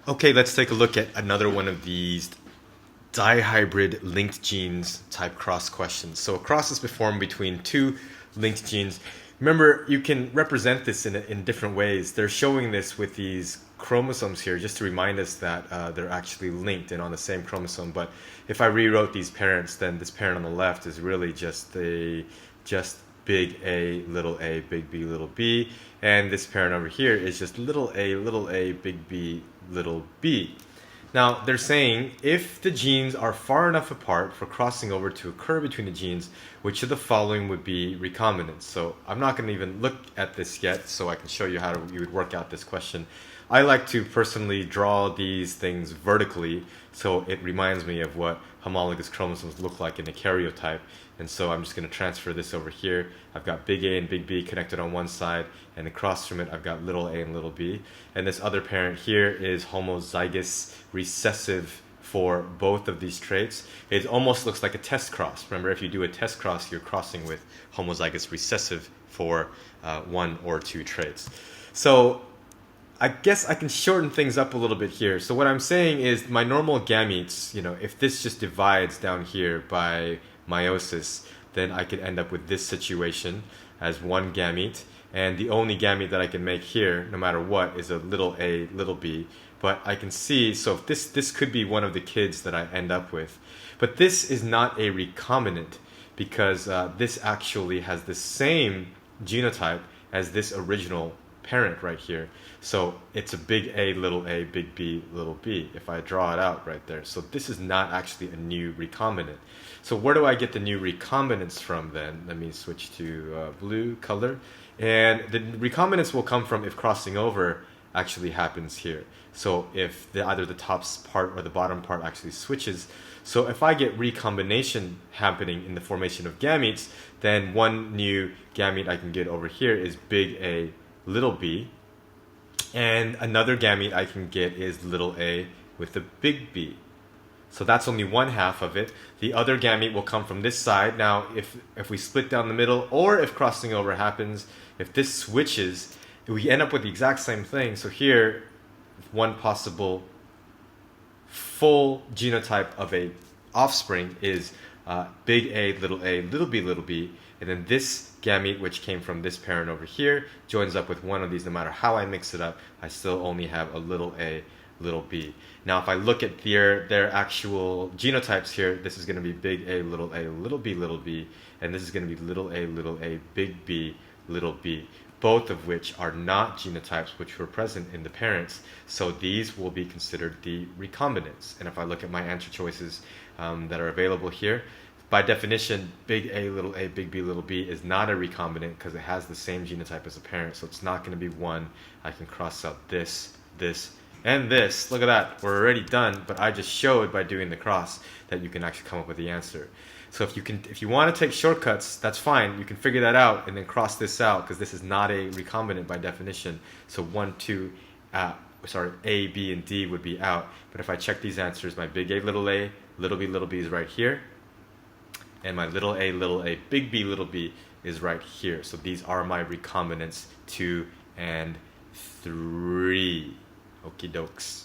Okay, let's take a look at another one of these dihybrid linked genes type cross questions. So a cross is performed between two linked genes. Remember, you can represent this in different ways. They're showing this with these chromosomes here just to remind us that they're actually linked and on the same chromosome. But if I rewrote these parents, then this parent on the left is really just big A, big B, little b. And this parent over here is just little a, big B, little b. Now, they're saying if the genes are far enough apart for crossing over to occur between the genes, which of the following would be recombinant? So I'm not going to even look at this yet, so I can show you how you would work out this question. I like to personally draw these things vertically, so it reminds me of what homologous chromosomes look like in a karyotype. And so I'm just going to transfer this over here. I've got big A and big B connected on one side, and across from it I've got little a and little b. And this other parent here is homozygous recessive for both of these traits. It almost looks like a test cross. Remember, if you do a test cross, you're crossing with homozygous recessive for one or two traits. So I guess I can shorten things up a little bit here. So what I'm saying is my normal gametes, if this just divides down here by meiosis, then I could end up with this situation as one gamete. And the only gamete that I can make here, no matter what, is a little a, little b. But I can see, so if this could be one of the kids that I end up with. But this is not a recombinant because this actually has the same genotype as this original parent right here. So it's a big A, big B, little b, if I draw it out right there. So this is not actually a new recombinant. So where do I get the new recombinants from then? Let me switch to blue color. And the recombinants will come from if crossing over actually happens here. So if either the top part or the bottom part actually switches. So if I get recombination happening in the formation of gametes, then one new gamete I can get over here is big A, little b. And another gamete I can get is little a with the big B. So that's only one half of it. The other gamete will come from this side. Now, if we split down the middle, or if crossing over happens, if this switches, we end up with the exact same thing. So here, one possible full genotype of a offspring is big A, little b, and then this gamete, which came from this parent over here, joins up with one of these. No matter how I mix it up, I still only have a little a, little b. Now, if I look at their actual genotypes here, this is going to be big A, little b, and this is going to be little a, big B, little b. Both of which are not genotypes which were present in the parents. So these will be considered the recombinants. And if I look at my answer choices that are available here, by definition, big A, big B, little b is not a recombinant because it has the same genotype as a parent. So it's not going to be one. I can cross out this, and this. Look at that. We're already done, but I just showed by doing the cross that you can actually come up with the answer. So if you want to take shortcuts, that's fine. You can figure that out and then cross this out because this is not a recombinant by definition. So 1, 2, A, B, and D would be out. But if I check these answers, my big A, little b is right here. And my little a, big B, little b is right here. So these are my recombinants 2 and 3. Okie dokes.